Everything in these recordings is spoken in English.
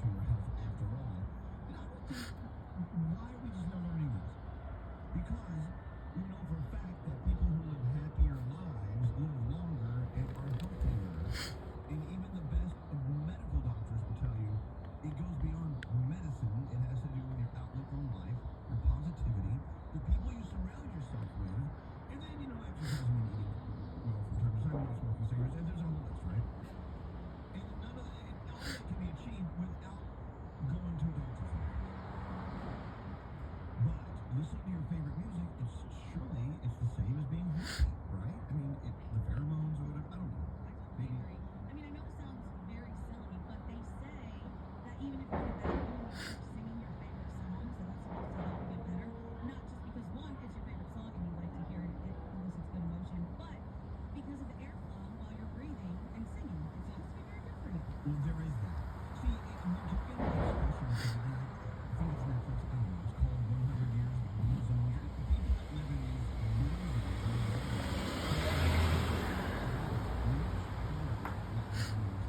to your health after all. And I would think, why are we just not learning this? Because we know for a fact that people who live happier lives live longer and are healthier. And even the best of medical doctors will tell you it goes beyond medicine. It has to do with your outlook on life, your positivity, the people you surround yourself with, and then, exercising and eating well from time to time, not smoking cigarettes, and there's a whole list, right? And all that can be achieved without going to a doctor's office. But listening to your favorite music, it's the same as being happy, right? I mean, the pheromones or whatever, I don't know. I agree. I mean, I know it sounds very silly, but they say that even if you're in a bad mood, you start singing your favorite song, so that's supposed to help you get better. Not just because, one, it's your favorite song and you like to hear it, it elicits good emotion, but because of the airflow while you're breathing and singing. It seems to be very good for you. Well, there is that. See, we're talking about a special thing, I think it's Netflix, I don't know, it's called 100 Years of Blue Zones. People that live in these blue and he went to this one village somewhere,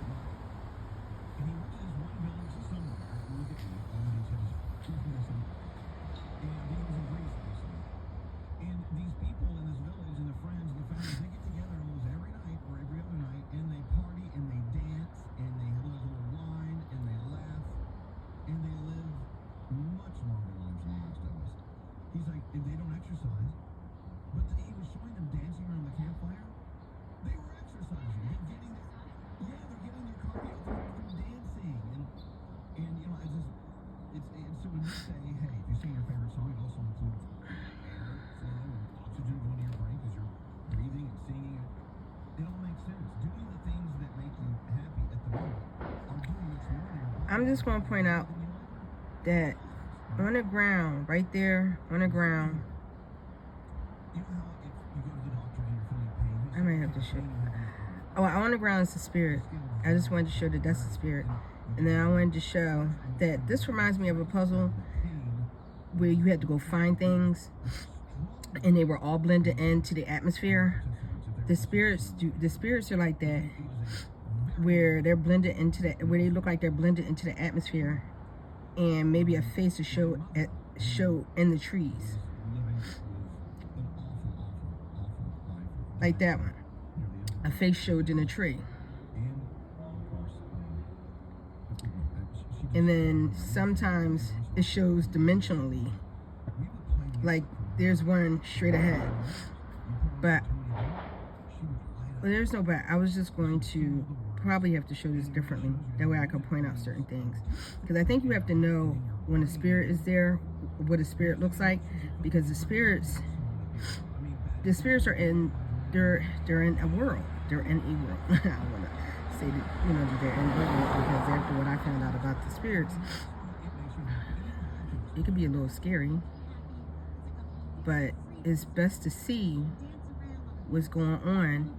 and look at me, all these guys, and he was in Greece, obviously. And these people in this village, and the friends and the families, they get together almost every night or every other night, and they party and they dance and they have a little wine and they laugh and they live much longer lives than the rest of us. He's like, and they don't exercise, but he was showing them dancing around the campfire. They were exercising. They're getting their cardio from dancing, and it's so when you say, hey, if you sing your favorite song, it also includes airflow and oxygen going to your brain because you're breathing and singing. It all makes sense. Doing the things that make you happy at the moment are doing much more than your body. I'm just going to point out that on the ground, right there, on the ground, You know how if you go to the doctor and you're feeling pain, I may have to show you. Oh, on the ground is the spirit. I just wanted to show that that's the spirit. And then I wanted to show that this reminds me of a puzzle where you had to go find things and they were all blended into the atmosphere. The spirits are like that, where they're blended into that, where they look like they're blended into the atmosphere, and maybe a face to show in the trees, like that one. A face showed in a tree. And then sometimes it shows dimensionally, like there's one straight ahead, but there's no but. I was just going to probably have to show this differently, that way I can point out certain things, because I think you have to know when a spirit is there, what a spirit looks like, because the spirits are in, they're in a world, they're in a world. I want to say that, that they're in a world, because after what I found out about the spirits, it could be a little scary, but it's best to see what's going on.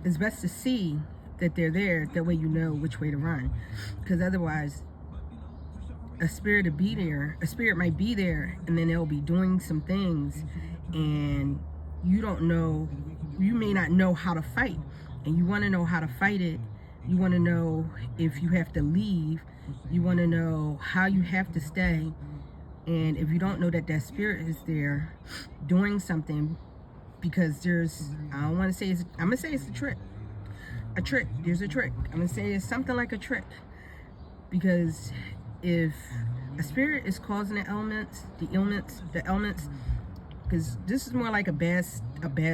It's best to see that they're there, that way you know which way to run, because otherwise a spirit might be there, and then they'll be doing some things, and you may not know how to fight, and you want to know how to fight it. You want to know if you have to leave, you want to know how you have to stay. And if you don't know that spirit is there doing something, because I'm going to say it's a trick. There's a trick. I'm going to say it's something like a trick. Because if a spirit is causing the elements, because this is more like a bad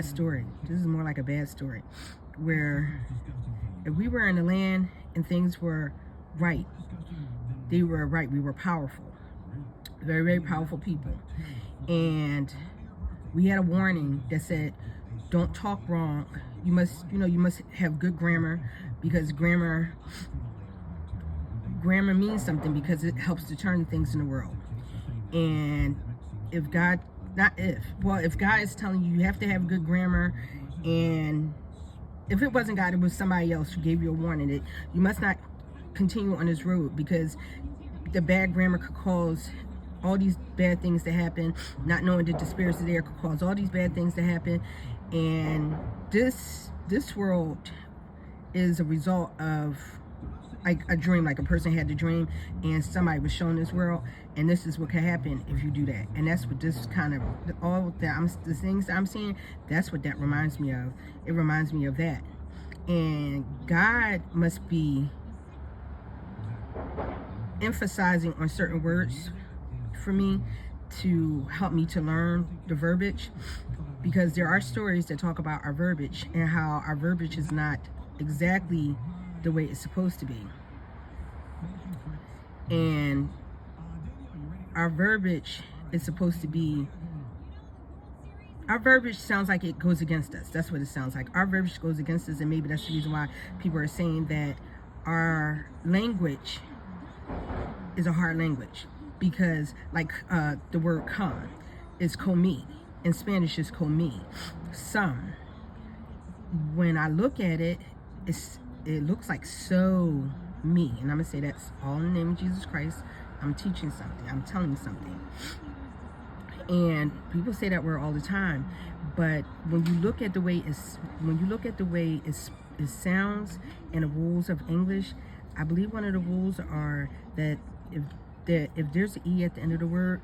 story. This is more like a bad story, where if we were in the land and things were right, we were powerful, very, very powerful people, and we had a warning that said, don't talk wrong. You must have good grammar, because grammar means something, because it helps to turn things in the world. And if God is telling you have to have good grammar, and if it wasn't God, it was somebody else who gave you a warning that you must not continue on this road, because the bad grammar could cause all these bad things to happen. Not knowing that the spirits are there could cause all these bad things to happen. And this world is a result of like a dream, like a person had the dream and somebody was shown this world, and this is what can happen if you do that. And that's what this kind of, all that the things I'm seeing, that's what that reminds me of. It reminds me of that. And God must be emphasizing on certain words for me to help me to learn the verbiage, because there are stories that talk about our verbiage and how our verbiage is not exactly the way it's supposed to be. And our verbiage is supposed to be, our verbiage sounds like it goes against us. That's what it sounds like. Our verbiage goes against us, and maybe that's the reason why people are saying that our language is a hard language, because like the word come is comi. In Spanish is comi. Some, when I look at it, it looks like so me. And I'm going to say that's all in the name of Jesus Christ. I'm teaching something. I'm telling something. And people say that word all the time. But when you look at the way it sounds and the rules of English, I believe one of the rules are that if there's an E at the end of the word,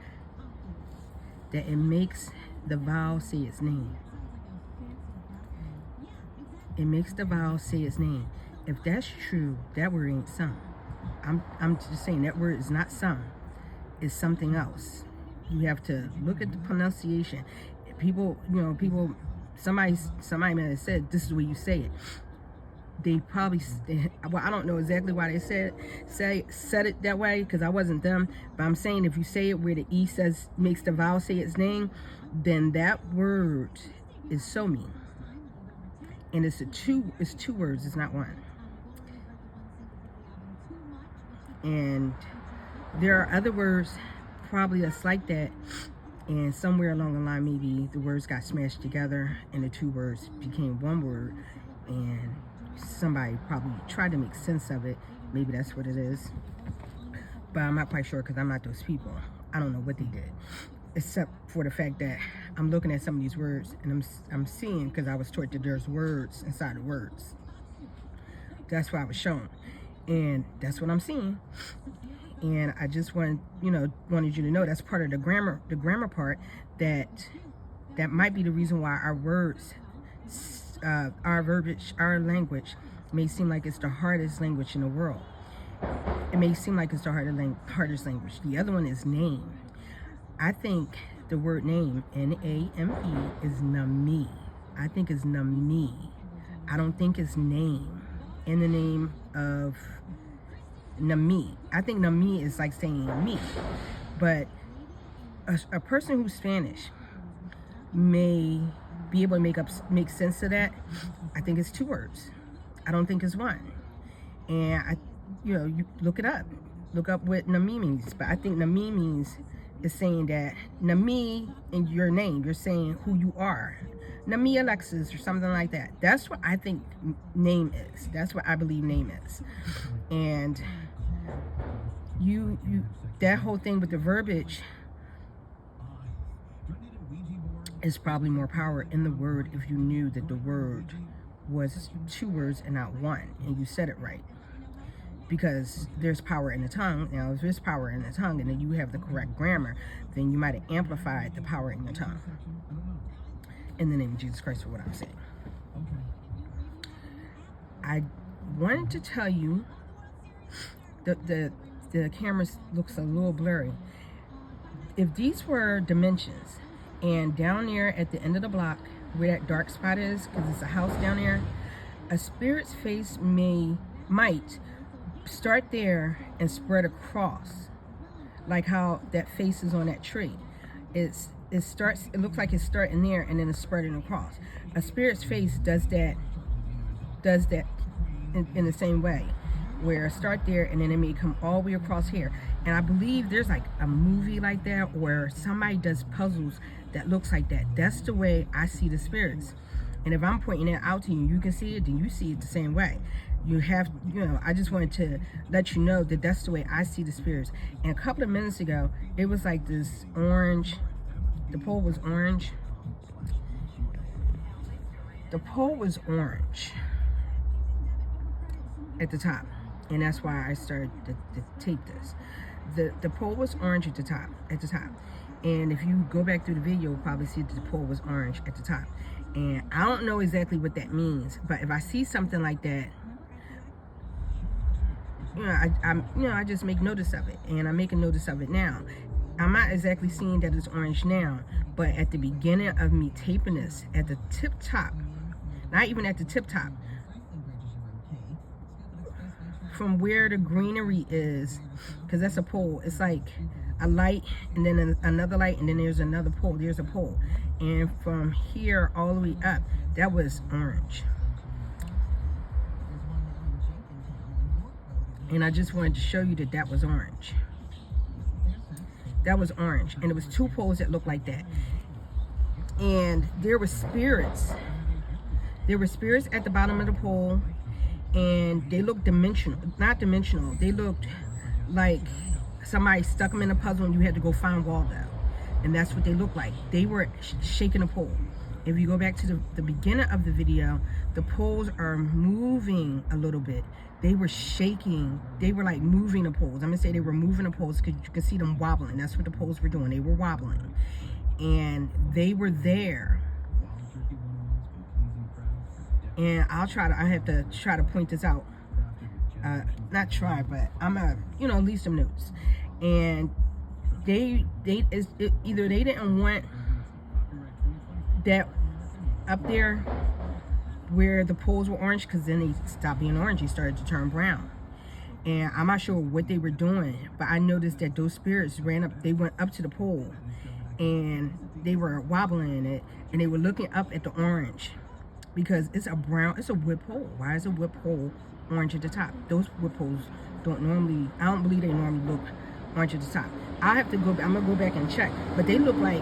that it makes the vowel say its name. It makes the vowel say its name. If that's true, that word ain't some. I'm just saying that word is not some. It's something else. You have to look at the pronunciation. Somebody might have said this is the way you say it. They probably, well, I don't know exactly why they said it that way, because I wasn't them. But I'm saying if you say it where the E makes the vowel say its name, then that word is so mean. And it's two words, it's not one. And there are other words probably that's like that, and somewhere along the line maybe the words got smashed together and the two words became one word, and somebody probably tried to make sense of it. Maybe that's what it is, but I'm not quite sure, because I'm not those people. I don't know what they did, except for the fact that I'm looking at some of these words and I'm seeing, because I was taught that there's words inside the words. That's what I was shown, and that's what I'm seeing. And I just wanted you to know that's part of the grammar part, that might be the reason why our words, our verbiage, our language may seem like it's the hardest language in the world. It may seem like it's the hardest language. The other one is name. I think the word name, N-A-M-E, is nami. I think it's nami. I don't think it's name. In the name of nami. I think nami is like saying me. But a person who's Spanish may be able to make sense of that. I think it's two words. I don't think it's one. And you look it up. Look up what nami means. But I think nami means is saying that nami in your name, you're saying who you are. Nami Alexis or something like that. That's what I think name is. That's what I believe name is. And you that whole thing with the verbiage is probably more power in the word if you knew that the word was two words and not one, and you said it right. Because there's power in the tongue. Now, if there's power in the tongue and then you have the correct grammar, then you might have amplified the power in your tongue. In the name of Jesus Christ, for what I'm saying. I wanted to tell you the camera looks a little blurry. If these were dimensions, and down there at the end of the block where that dark spot is, because it's a house down there, a spirit's face might start there and spread across, like how that face is on that tree. It looks like it's starting there and then it's spreading across. A spirit's face does that in the same way, where start there and then it may come all the way across here. And I believe there's like a movie like that where somebody does puzzles that looks like that. That's the way I see the spirits. And if I'm pointing it out to you, you can see it, then you see it the same way. You have, I just wanted to let you know that that's the way I see the spirits. And a couple of minutes ago, it was like this orange, the pole was orange. The pole was orange at the top. and that's why I started to tape this. The pole was orange at the top, and if you go back through the video, you'll probably see that the pole was orange at the top. And I don't know exactly what that means, but if I see something like that, I just make notice of it, and I'm making notice of it now. I'm not exactly seeing that it's orange now, but at the beginning of me taping this, at the tip top, not even at the tip top, from where the greenery is, because that's a pole, it's like a light and then another light and then there's another pole, there's a pole, and from here all the way up, that was orange. And I just wanted to show you that that was orange. That was orange, and it was two poles that looked like that. And there were spirits. There were spirits at the bottom of the pole, and they looked dimensional. Not dimensional. They looked like somebody stuck them in a puzzle and you had to go find Waldo. And that's what they looked like. They were shaking a pole. If you go back to the beginning of the video, the poles are moving a little bit. They were shaking. They were like moving the poles. I'm gonna say they were moving the poles because you can see them wobbling. That's what the poles were doing. They were wobbling. And they were there. And I have to try to point this out. Not try, but I'm gonna, leave some notes. And either they didn't want that up there where the poles were orange, because then they stopped being orange, they started to turn brown. And I'm not sure what they were doing, but I noticed that those spirits they went up to the pole, and they were wobbling it, and they were looking up at the orange, because it's a wood pole. Why is a wood pole orange at the top? Those wood poles I don't believe they normally look orange at the top. I'm gonna go back and check, but they look like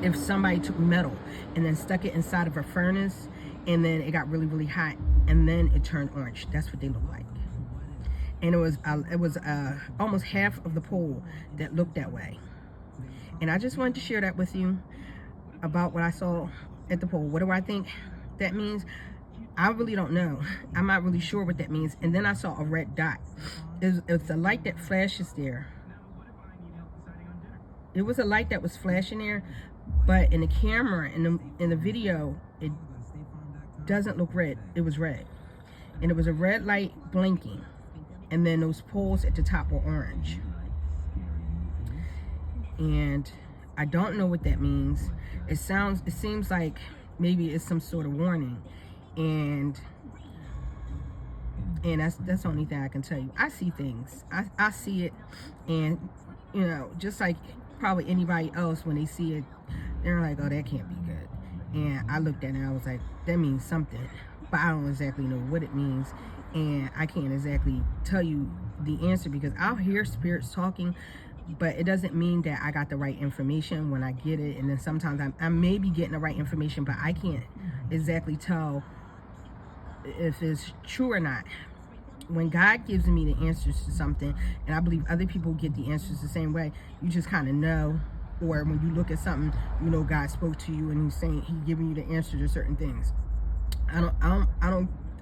if somebody took metal and then stuck it inside of a furnace, and then it got really, really hot, and then it turned orange. That's what they look like. And it was almost half of the pole that looked that way. And I just wanted to share that with you about what I saw at the pole. What do I think that means? I really don't know. I'm not really sure what that means. And then I saw a red dot. It's a light that flashes there. It was a light that was flashing there, but in the camera, in the video, it doesn't look red. It was red. And it was a red light blinking. And then those poles at the top were orange. And I don't know what that means. It seems like maybe it's some sort of warning. And that's the only thing I can tell you. I see things. I see it, and just like probably anybody else, when they see it, they're like, oh, that can't be good. And I looked at it and I was like, that means something, but I don't exactly know what it means, and I can't exactly tell you the answer, because I'll hear spirits talking, but it doesn't mean that I got the right information when I get it. And then sometimes I may be getting the right information, but I can't exactly tell if it's true or not. When God gives me the answers to something, and I believe other people get the answers the same way, you just kind of know. Or when you look at something, God spoke to you and He's giving you the answer to certain things. I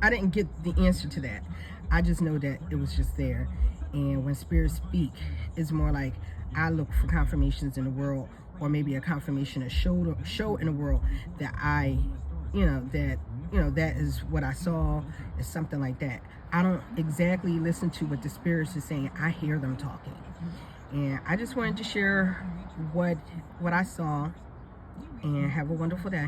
didn't get the answer to that. I just know that it was just there. And when spirits speak, it's more like I look for confirmations in the world, or maybe a confirmation, a show in the world that that is what I saw, is something like that. I don't exactly listen to what the spirits are saying. I hear them talking. And I just wanted to share what I saw, and have a wonderful day.